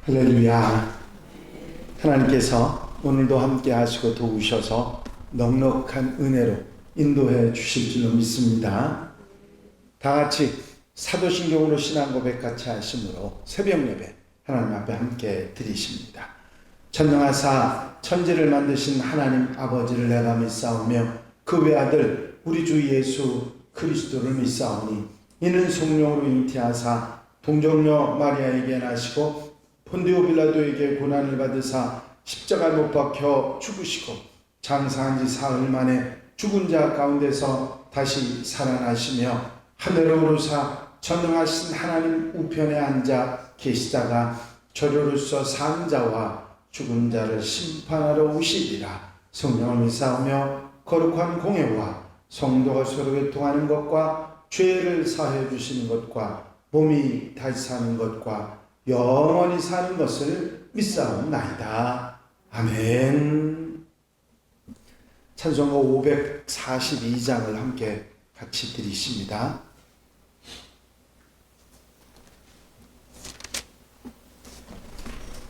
할렐루야. 하나님께서 오늘도 함께 하시고 도우셔서 넉넉한 은혜로 인도해 주실 줄로 믿습니다. 다 같이 사도신경으로 신앙 고백 같이 하심으로 새벽 예배 하나님 앞에 함께 드리십니다. 전능하사 천지를 만드신 하나님 아버지를 내가 믿사오며 그 외아들 우리 주 예수 그리스도를 믿사오니 이는 성령으로 잉태하사 동정녀 마리아에게 나시고 본디오 빌라도에게 고난을 받으사 십자가에 못 박혀 죽으시고 장사한 지 사흘 만에 죽은 자 가운데서 다시 살아나시며 하늘로 오르사 전능하신 하나님 우편에 앉아 계시다가 저로서 산 자와 죽은 자를 심판하러 오시리라. 성령을 믿사오며 거룩한 공예와 성도가 서로 교통하는 것과 죄를 사해 주시는 것과 몸이 다시 사는 것과 영원히 사는 것을 믿사옵나이다. 아멘. 찬송가 542장을 함께 같이 드리십니다.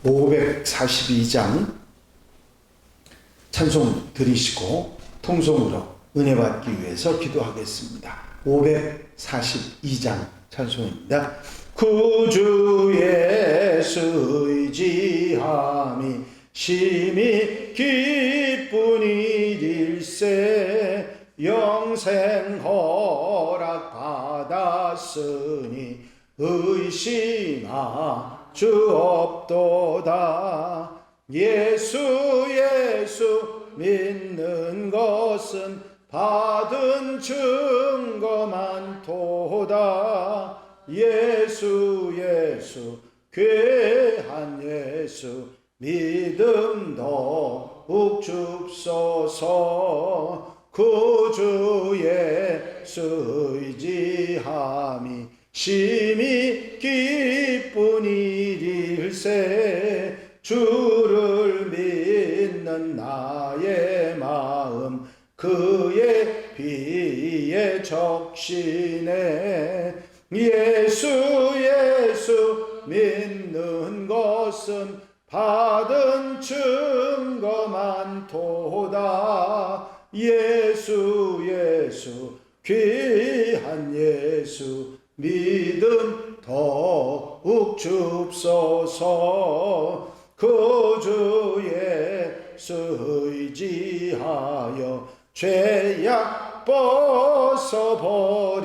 (542장) 찬송 드리시고 통성으로 은혜 받기 위해서 기도하겠습니다. 542장 찬송입니다. 구주 예수 의지함이 심히 기쁜 일일세 영생 허락 받았으니 의심하 주 없도다. 예수 믿는 것은 받은 증거만 도다. 예수 귀한 예수 믿음 더욱 줍소서. 구주 예수 의지함이 심히 기쁜 일일세 주를 믿는 나의 마음 그의 비에 적시네. 예수 믿는 것은 받은 증거만 도다. 예수 귀한 예수 믿음 더욱 줍소서. 구주 예수 의지하여 죄악 벗어버리네.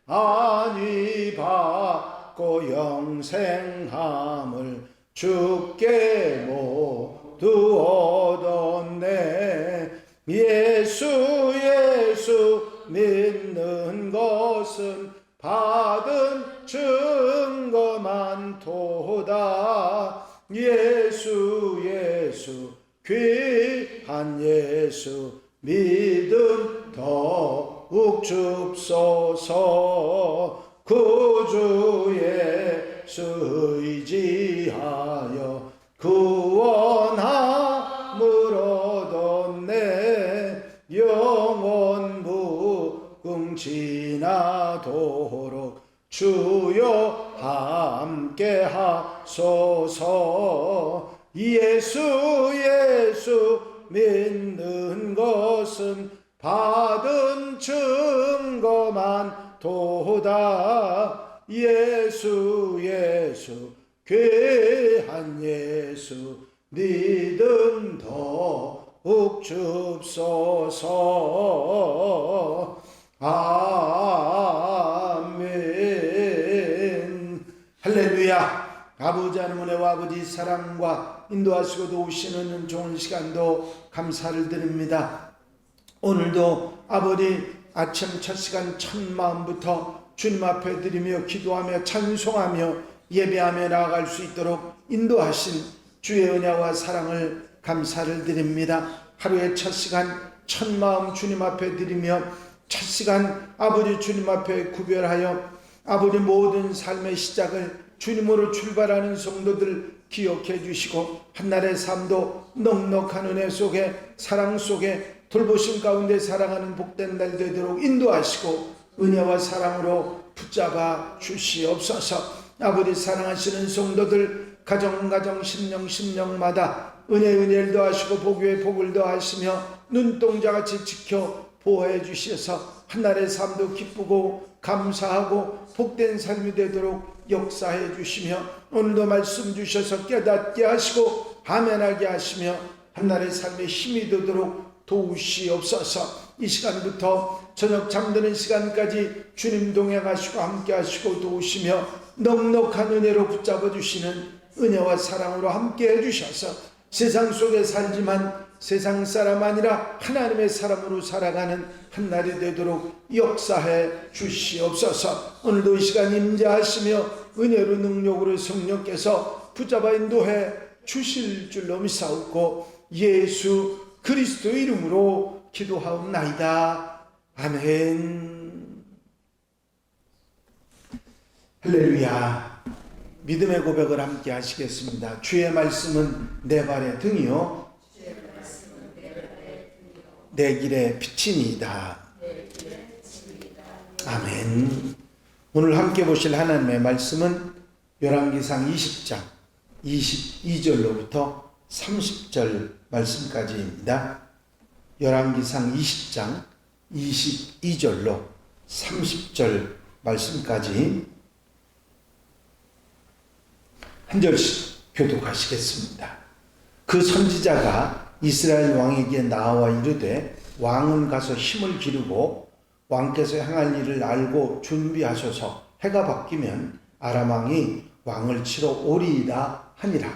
안위 받고 영생함을 주께 모두 얻었네. 예수 믿는 것은 받은 증거만 도다. 예수 귀한 예수 믿음 더욱 줍소서. 구주 예수 의지하여 구원함을 얻었네. 영원 무궁지나도록 주여 함께 하소서. 예수 믿는 것은 받은 증거만 도다. 예수 귀한 예수 믿음 더욱 줍소서. 아멘. 할렐루야. 아버지 하나님 은혜와 아버지 사랑과 인도하시고 도우시는 좋은 시간도 감사를 드립니다. 오늘도 아버지 아침 첫 시간 첫 마음부터 주님 앞에 드리며 기도하며 찬송하며 예배하며 나아갈 수 있도록 인도하신 주의 은혜와 사랑을 감사를 드립니다. 하루의 첫 시간 첫 마음 주님 앞에 드리며 첫 시간 아버지 주님 앞에 구별하여 아버지 모든 삶의 시작을 주님으로 출발하는 성도들 기억해 주시고 한날의 삶도 넉넉한 은혜 속에 사랑 속에 돌보심 가운데 살아가는 복된 날 되도록 인도하시고 은혜와 사랑으로 붙잡아 주시옵소서. 아버지 사랑하시는 성도들 가정 심령마다 은혜를 더하시고 복 위에 복을 더하시며 눈동자같이 지켜 보호해 주셔서 한날의 삶도 기쁘고 감사하고 복된 삶이 되도록 역사해 주시며 오늘도 말씀 주셔서 깨닫게 하시고 아멘하게 하시며 한날의 삶에 힘이 되도록 도우시옵소서. 이 시간부터 저녁 잠드는 시간까지 주님 동행하시고 함께 하시고 도우시며 넉넉한 은혜로 붙잡아 주시는 은혜와 사랑으로 함께 해주셔서 세상 속에 살지만 세상 사람 아니라 하나님의 사람으로 살아가는 한날이 되도록 역사해 주시옵소서. 오늘도 이 시간 임재하시며 은혜로 능력으로 성령께서 붙잡아 인도해 주실 줄로 믿사옵고 예수 그리스도 이름으로 기도하옵나이다. 아멘. 할렐루야. 믿음의 고백을 함께 하시겠습니다. 주의 말씀은 내 발의 등이요 내 길의 빛이니이다. 아멘. 오늘 함께 보실 하나님의 말씀은 열왕기상 20장 22절로부터 30절 말씀까지입니다. 열왕기상 20장 22절로 30절 말씀까지 한 절씩 교독하시겠습니다. 그 선지자가 이스라엘 왕에게 나와 이르되 왕은 가서 힘을 기르고 왕께서 행할 일을 알고 준비하소서. 해가 바뀌면 아람 왕이 왕을 치러 오리이다 하니라.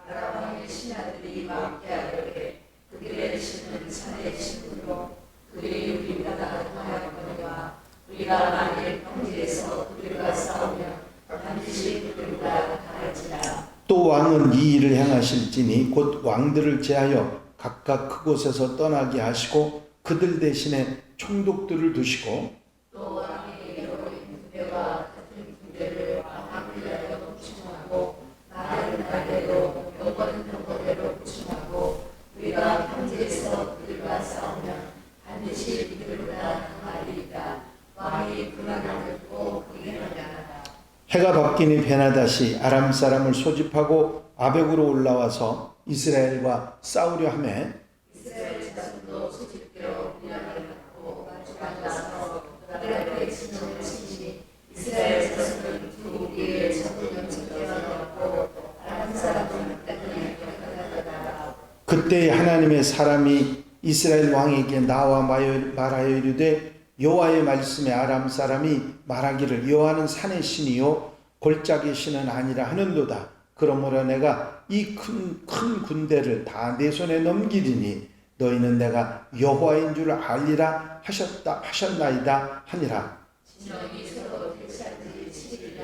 아람 왕의 신하들이 왕께 하되 그들의 신은 산의 신으로 그들이 우리보다 강하거니와 우리가 만일 평지에서 그들과 싸우면 반드시 그들보다 강할지라. 또 왕은 이 일을 행하실지니 곧 왕들을 제하여 각각 그곳에서 떠나게 하시고 그들 대신에 총독들을 두시고 또 왕의 여호인 군대와 같은 군대를 왕하기하여 구충하고 많은 날대로 병거대로 구충하고 우리가 평지에서 그들과 싸우면 반드시 그들보다 강하리이다. 왕이 그 말을 듣고 그에게 말하라. 해가 바뀌니 베나다시 아람 사람을 소집하고 아벡으로 올라와서 이스라엘과 싸우려 하매 이스라엘 자손도 소집되어 분량을 갖고 가져가서 그들의 진영을 치니 이스라엘 자손은 두 우리의 적군을 지켜내었고 아람 사람은 그들이 격하다가. 그때 하나님의 사람이 이스라엘 왕에게 나와 말하여 이르되 여호와의 말씀에 아람 사람이 말하기를 여호와는 산의 신이요 골짜기 신은 아니라 하는도다. 그러므로 내가 이 큰 군대를 다 내 손에 넘기리니 너희는 내가 여호와인 줄 알리라 하셨나이다 하니라. 진영이 서로 대치한 지 7일이라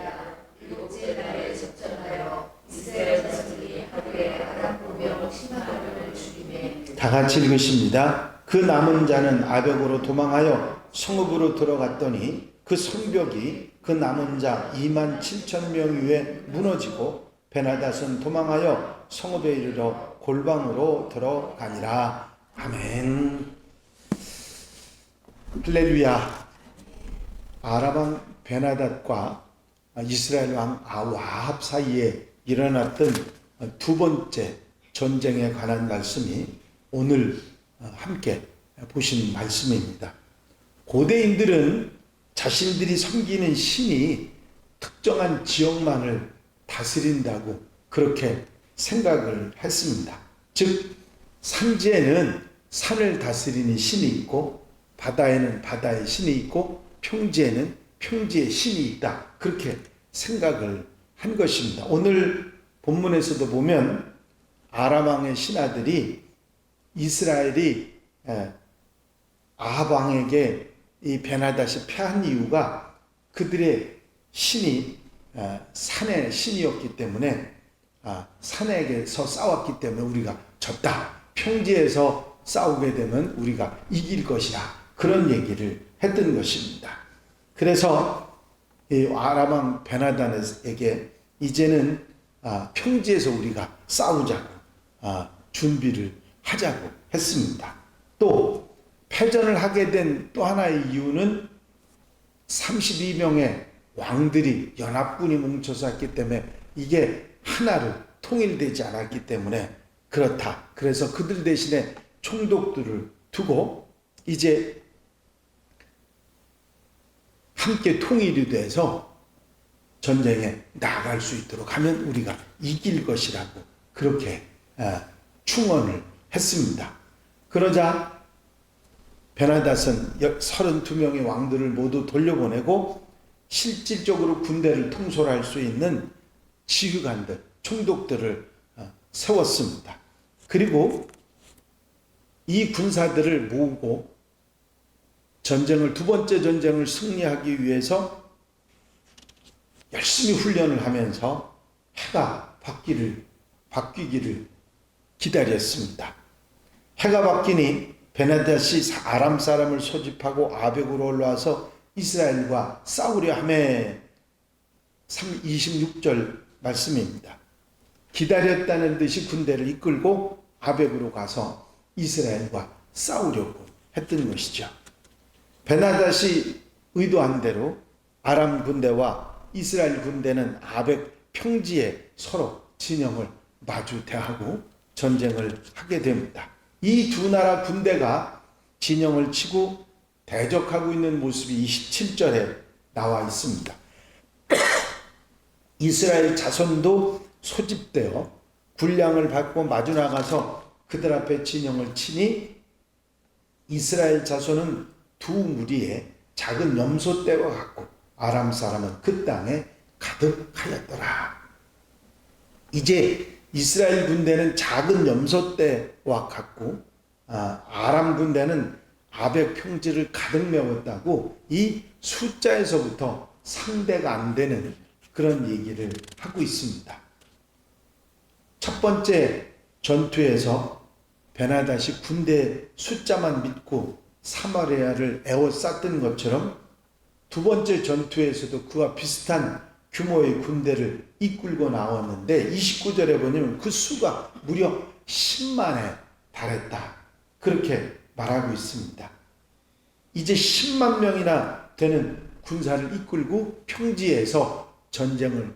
일곱째 날에 접전하여 이스라엘 자손이 하루에 아람 보병 10만 명을 죽이매. 다 같이 읽으십니다. 그 남은 자는 아벡으로 도망하여 성읍으로 들어갔더니 그 성벽이 그 남은 자 2만 7천 명 위에 무너지고 베나닷은 도망하여 성읍에 이르러 골방으로 들어가니라. 아멘. 할렐루야. 아람 왕 베나닷과 이스라엘 왕 아합 사이에 일어났던 두 번째 전쟁에 관한 말씀이 오늘 함께 보신 말씀입니다. 고대인들은 자신들이 섬기는 신이 특정한 지역만을 다스린다고 그렇게 생각을 했습니다. 즉 산지에는 산을 다스리는 신이 있고 바다에는 바다의 신이 있고 평지에는 평지의 신이 있다. 그렇게 생각을 한 것입니다. 오늘 본문에서도 보면 아람 왕의 신하들이 이스라엘이 아합 왕에게 이 베나닷이 패한 이유가 그들의 신이 산의 신이었기 때문에 산에게서 싸웠기 때문에 우리가 졌다. 평지에서 싸우게 되면 우리가 이길 것이다. 그런 얘기를 했던 것입니다. 그래서 이 아람 왕 베나닷에게 이제는 평지에서 우리가 싸우자고 준비를 하자고 했습니다. 또 패전을 하게 된 또 하나의 이유는 32명의 왕들이 연합군이 뭉쳐서 했기 때문에 이게 하나로 통일되지 않았기 때문에 그렇다. 그래서 그들 대신에 총독들을 두고 이제 함께 통일이 돼서 전쟁에 나아갈 수 있도록 하면 우리가 이길 것이라고 그렇게 충언을 했습니다. 그러자 베나닷은 32명의 왕들을 모두 돌려보내고 실질적으로 군대를 통솔할 수 있는 지휘관들, 총독들을 세웠습니다. 그리고 이 군사들을 모으고 두 번째 전쟁을 승리하기 위해서 열심히 훈련을 하면서 해가 바뀌기를 기다렸습니다. 해가 바뀌니 베나닷이 아람 사람을 소집하고 아벡으로 올라와서 이스라엘과 싸우려 하매 26절 말씀입니다. 기다렸다는 듯이 군대를 이끌고 아벡으로 가서 이스라엘과 싸우려고 했던 것이죠. 베나닷이 의도한 대로 아람 군대와 이스라엘 군대는 아벡 평지에 서로 진영을 마주 대하고 전쟁을 하게 됩니다. 이 두 나라 군대가 진영을 치고 대적하고 있는 모습이 27절에 나와 있습니다. 이스라엘 자손도 소집되어 군량을 받고 마주 나가서 그들 앞에 진영을 치니 이스라엘 자손은 두 무리에 작은 염소떼와 같고 아람 사람은 그 땅에 가득하였더라. 이제 이스라엘 군대는 작은 염소떼와 같고 아람 군대는 아벡 평지를 가득 메웠다고 이 숫자에서부터 상대가 안 되는 그런 얘기를 하고 있습니다. 첫 번째 전투에서 베나닷이 군대 숫자만 믿고 사마리아를 에워쌌던 것처럼 두 번째 전투에서도 그와 비슷한 규모의 군대를 이끌고 나왔는데 29절에 보면 그 수가 무려 10만에 달했다. 그렇게 말하고 있습니다. 이제 10만 명이나 되는 군사를 이끌고 평지에서 전쟁을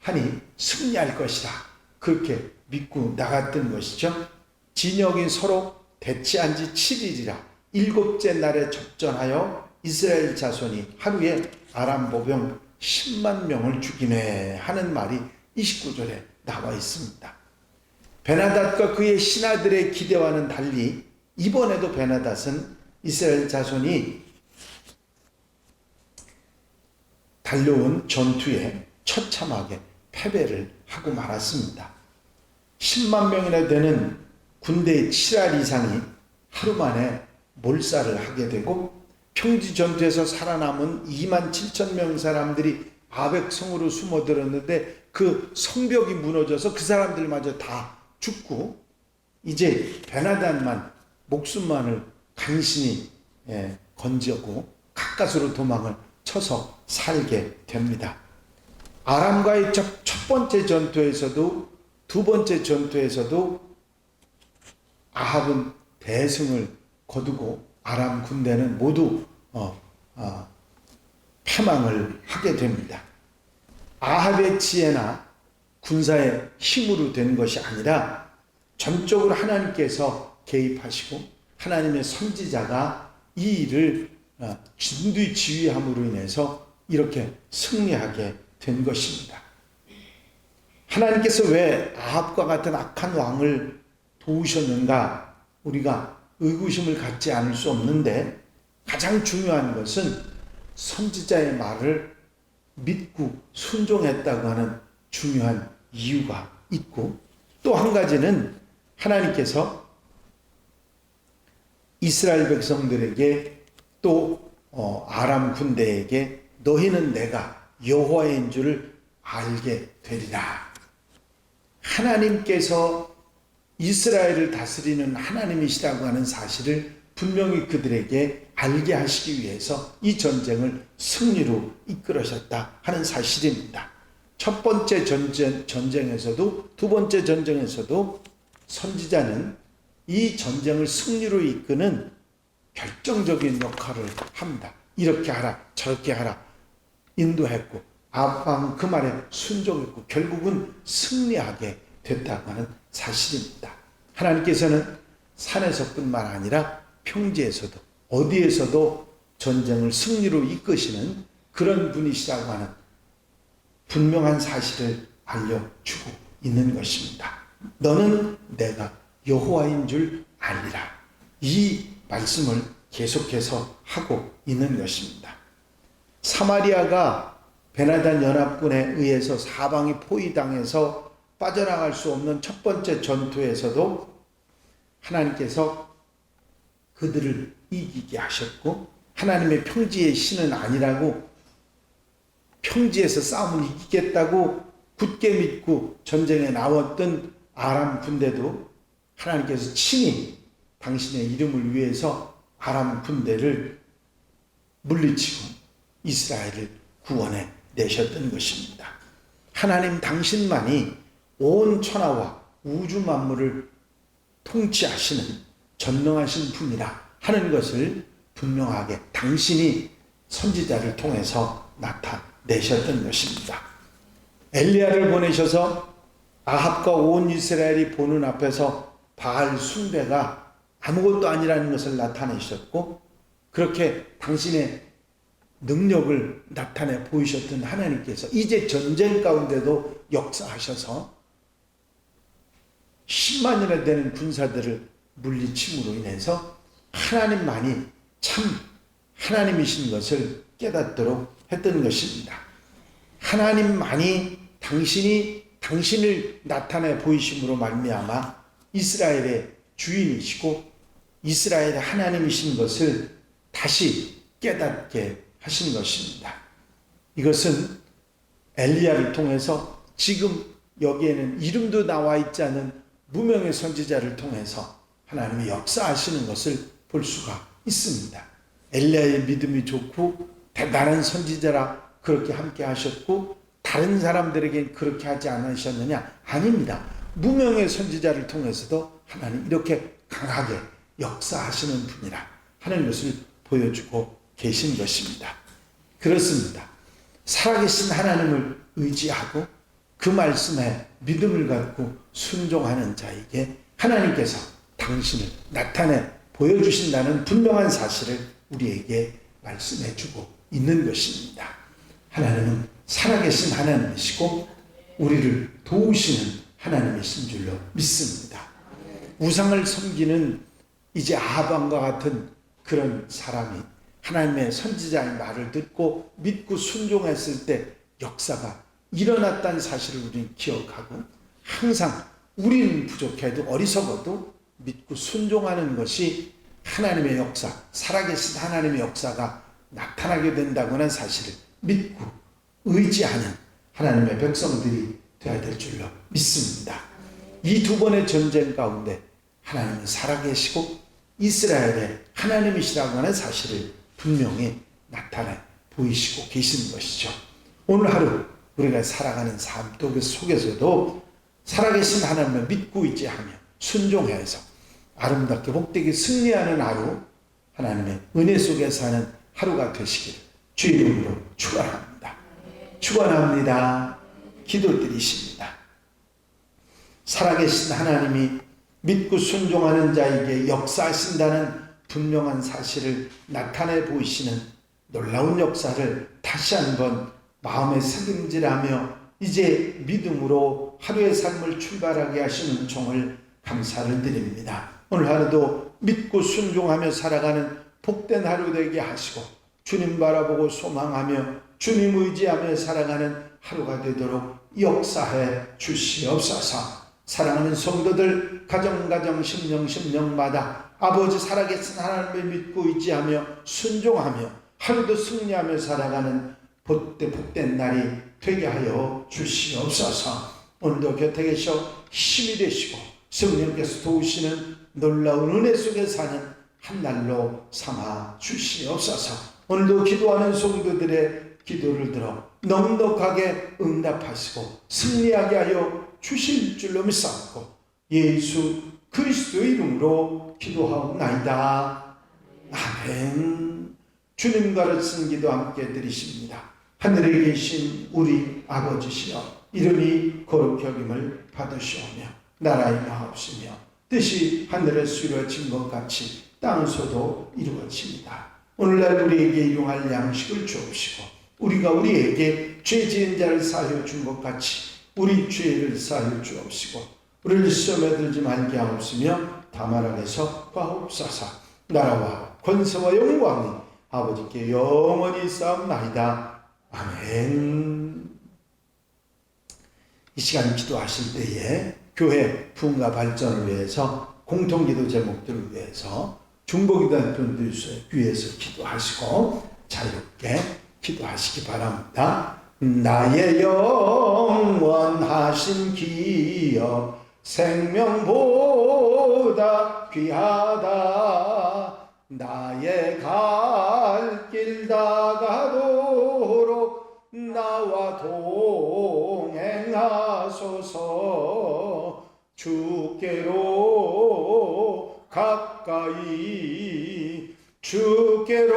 하니 승리할 것이다. 그렇게 믿고 나갔던 것이죠. 진영이 서로 대치한 지 7일이라 일곱째 날에 접전하여 이스라엘 자손이 하루에 아람 보병 10만 명을 죽이네 하는 말이 29절에 나와 있습니다. 베나닷과 그의 신하들의 기대와는 달리 이번에도 베나닷은 이스라엘 자손이 달려온 전투에 처참하게 패배를 하고 말았습니다. 10만 명이나 되는 군대의 7할 이상이 하루 만에 몰살을 하게 되고 평지 전투에서 살아남은 2만 7천 명 사람들이 아벡 성으로 숨어들었는데 그 성벽이 무너져서 그 사람들마저 다 죽고 이제 베나닷만 목숨만을 간신히 건지고 가까스로 도망을 쳐서 살게 됩니다. 아람과의 첫 번째 전투에서도 두 번째 전투에서도 아합은 대승을 거두고 아람 군대는 모두 패망을 하게 됩니다. 아합의 지혜나 군사의 힘으로 된 것이 아니라 전적으로 하나님께서 개입하시고 하나님의 선지자가 이 일을 진두히 지휘함으로 인해서 이렇게 승리하게 된 것입니다. 하나님께서 왜 아합과 같은 악한 왕을 도우셨는가? 우리가 의구심을 갖지 않을 수 없는데 가장 중요한 것은 선지자의 말을 믿고 순종했다고 하는 중요한 이유가 있고 또 한 가지는 하나님께서 이스라엘 백성들에게 또 아람 군대에게 너희는 내가 여호와인 줄을 알게 되리라. 하나님께서 이스라엘을 다스리는 하나님이시라고 하는 사실을 분명히 그들에게 알게 하시기 위해서 이 전쟁을 승리로 이끌으셨다 하는 사실입니다. 첫 번째 전쟁에서도 두 번째 전쟁에서도 선지자는 이 전쟁을 승리로 이끄는 결정적인 역할을 합니다. 이렇게 하라, 저렇게 하라. 인도했고 아방 그 말에 순종했고 결국은 승리하게 됐다고 하는 사실입니다. 하나님께서는 산에서뿐만 아니라 평지에서도 어디에서도 전쟁을 승리로 이끄시는 그런 분이시라고 하는 분명한 사실을 알려주고 있는 것입니다. 너는 내가 여호와인 줄 알리라. 이 말씀을 계속해서 하고 있는 것입니다. 사마리아가 베나단 연합군에 의해서 사방이 포위당해서 빠져나갈 수 없는 첫 번째 전투에서도 하나님께서 그들을 이기게 하셨고 하나님의 평지의 신은 아니라고 평지에서 싸움을 이기겠다고 굳게 믿고 전쟁에 나왔던 아람 군대도 하나님께서 친히 당신의 이름을 위해서 아람 군대를 물리치고 이스라엘을 구원해 내셨던 것입니다. 하나님 당신만이 온 천하와 우주 만물을 통치하시는 전능하신 분이라 하는 것을 분명하게 당신이 선지자를 통해서 나타내셨던 것입니다. 엘리야를 보내셔서 아합과 온 이스라엘이 보는 앞에서 바알 숭배가 아무것도 아니라는 것을 나타내셨고 그렇게 당신의 능력을 나타내 보이셨던 하나님께서 이제 전쟁 가운데도 역사하셔서 10만이나 되는 군사들을 물리침으로 인해서 하나님만이 참 하나님이신 것을 깨닫도록 했던 것입니다. 하나님만이 당신을 나타내 보이심으로 말미암아 이스라엘의 주인이시고 이스라엘의 하나님이신 것을 다시 깨닫게 하신 것입니다. 이것은 엘리야를 통해서 지금 여기에는 이름도 나와 있지 않은 무명의 선지자를 통해서 하나님이 역사하시는 것을 볼 수가 있습니다. 엘리야의 믿음이 좋고 대단한 선지자라 그렇게 함께 하셨고 다른 사람들에게 그렇게 하지 않으셨느냐? 아닙니다. 무명의 선지자를 통해서도 하나님 이렇게 강하게 역사하시는 분이라 하는 것을 보여주고 계신 것입니다. 그렇습니다. 살아계신 하나님을 의지하고 그 말씀에 믿음을 갖고 순종하는 자에게 하나님께서 당신을 나타내 보여주신다는 분명한 사실을 우리에게 말씀해 주고 있는 것입니다. 하나님은 살아계신 하나님이시고 우리를 도우시는 하나님이신 줄로 믿습니다. 우상을 섬기는 이제 아합과 같은 그런 사람이 하나님의 선지자의 말을 듣고 믿고 순종했을 때 역사가 일어났다는 사실을 우리는 기억하고 항상 우리는 부족해도 어리석어도 믿고 순종하는 것이 하나님의 역사, 살아계신 하나님의 역사가 나타나게 된다고 하는 사실을 믿고 의지하는 하나님의 백성들이 되어야 될 줄로 믿습니다. 이 두 번의 전쟁 가운데 하나님은 살아계시고 이스라엘의 하나님이시라고 하는 사실을 분명히 나타내 보이시고 계시는 것이죠. 오늘 하루 우리가 살아가는 삶 속에서도 살아계신 하나님을 믿고 의지하며 순종해서 아름답게 복되게 승리하는 하루, 하나님의 은혜 속에 사는 하루가 되시기를 주 이름으로 축원합니다. 축원합니다. 기도드리십니다. 살아계신 하나님이 믿고 순종하는 자에게 역사하신다는 분명한 사실을 나타내 보이시는 놀라운 역사를 다시 한번 마음에 새김질하며 이제 믿음으로 하루의 삶을 출발하게 하시는 종을 감사를 드립니다. 오늘 하루도 믿고 순종하며 살아가는 복된 하루 되게 하시고 주님 바라보고 소망하며 주님 의지하며 살아가는 하루가 되도록 역사해 주시옵소서. 사랑하는 성도들 가정 심령마다 아버지 살아계신 하나님을 믿고 의지하며 순종하며 하루도 승리하며 살아가는 복된 날이 되게 하여 주시옵소서. 오늘도 곁에 계셔 힘이 되시고 성령께서 도우시는 놀라운 은혜 속에 사는 한 날로 삼아 주시옵소서. 오늘도 기도하는 성도들의 기도를 들어 넉넉하게 응답하시고 승리하게 하여 주실 줄로 믿사옵고 예수 그리스도의 이름으로 기도하옵나이다. 아멘. 주님 가르치는 기도 함께 드리십니다. 하늘에 계신 우리 아버지시여 이름이 거룩히 여김을 받으시오며 나라의 마옵시며 뜻이 하늘에서 이루어진 것 같이 땅에서도 이루어집니다. 오늘날 우리에게 일용할 양식을 주옵시고 우리가 우리에게 죄 지은 자를 사하여 준 것 같이 우리 죄를 사하여 주옵시고 우리를 시험에 들지 말게 하옵시며 다만 악에서 구하옵소서. 나라와 권세와 영광이 아버지께 영원히 쌓옵나이다. 아멘. 이 시간 기도하실 때에 교회 부흥과 발전을 위해서 공통기도 제목들을 위해서 중보기도원들 위해서 기도하시고 자유롭게 기도하시기 바랍니다. 나의 영원하신 기여 생명보다 귀하다. 나의 갈 길 다가도록 나와 동행하소서. 주께로 가까이 주께로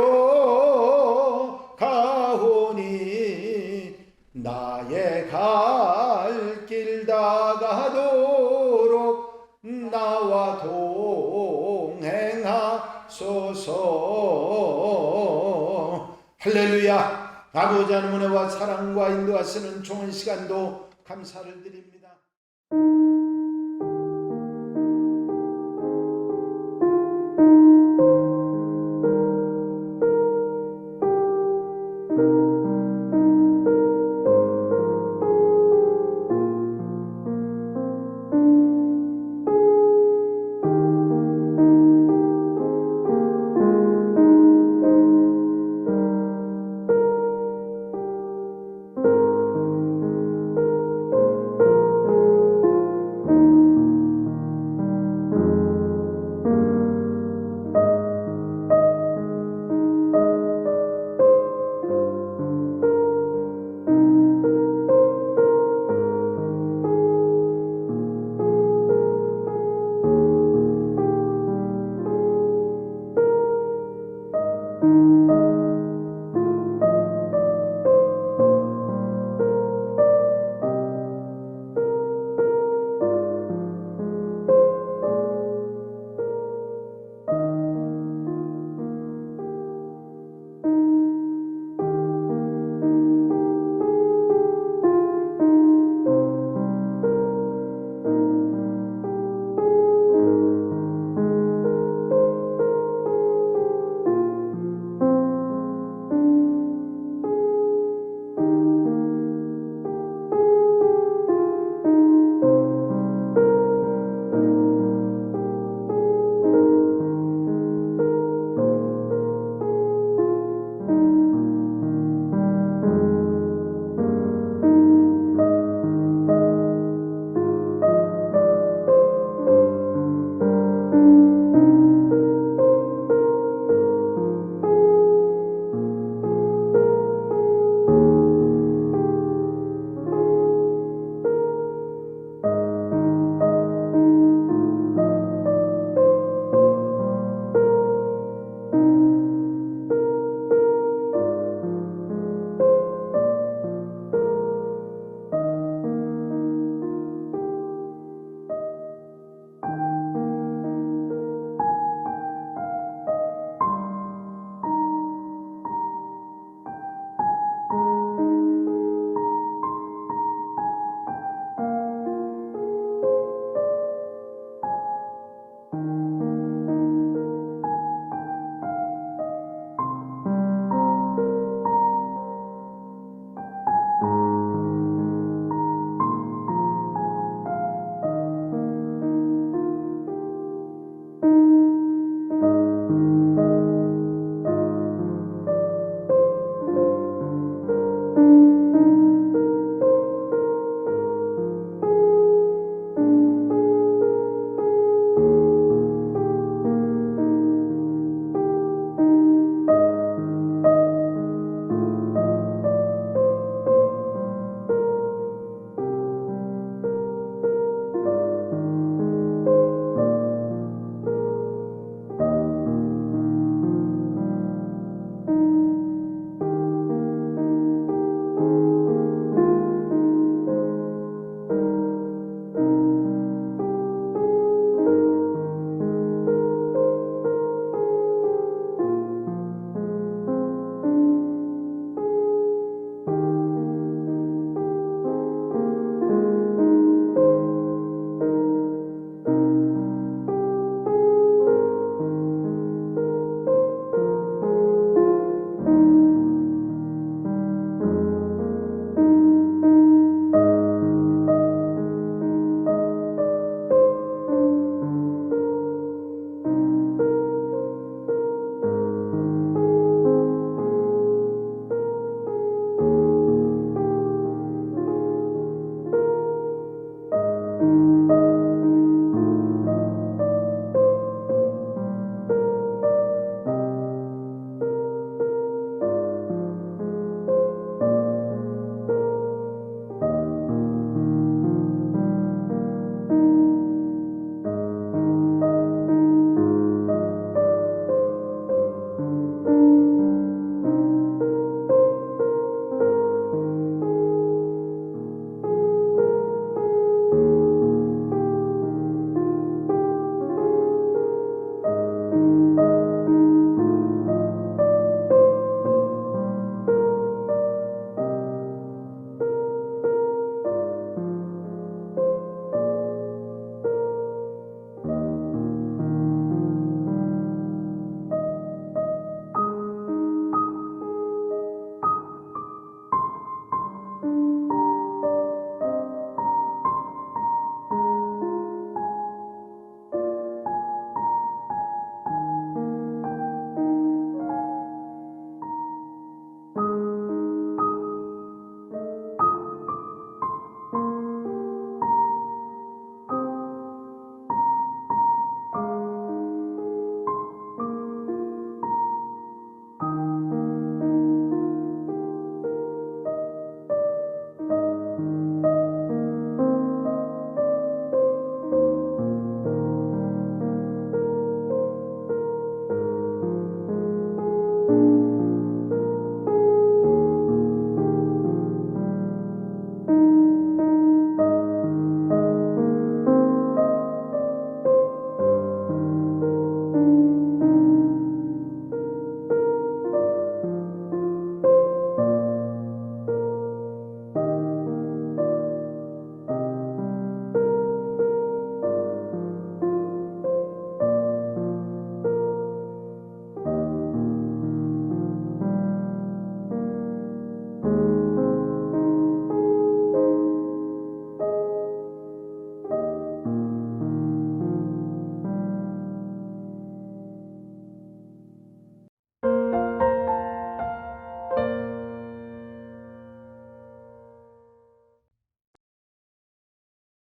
가오니 나의 갈 길 다가도록 나와 동행하소서. 할렐루야. 아버지 하나님의 은혜와 사랑과 인도하시는 좋은 시간도 감사를 드립니다.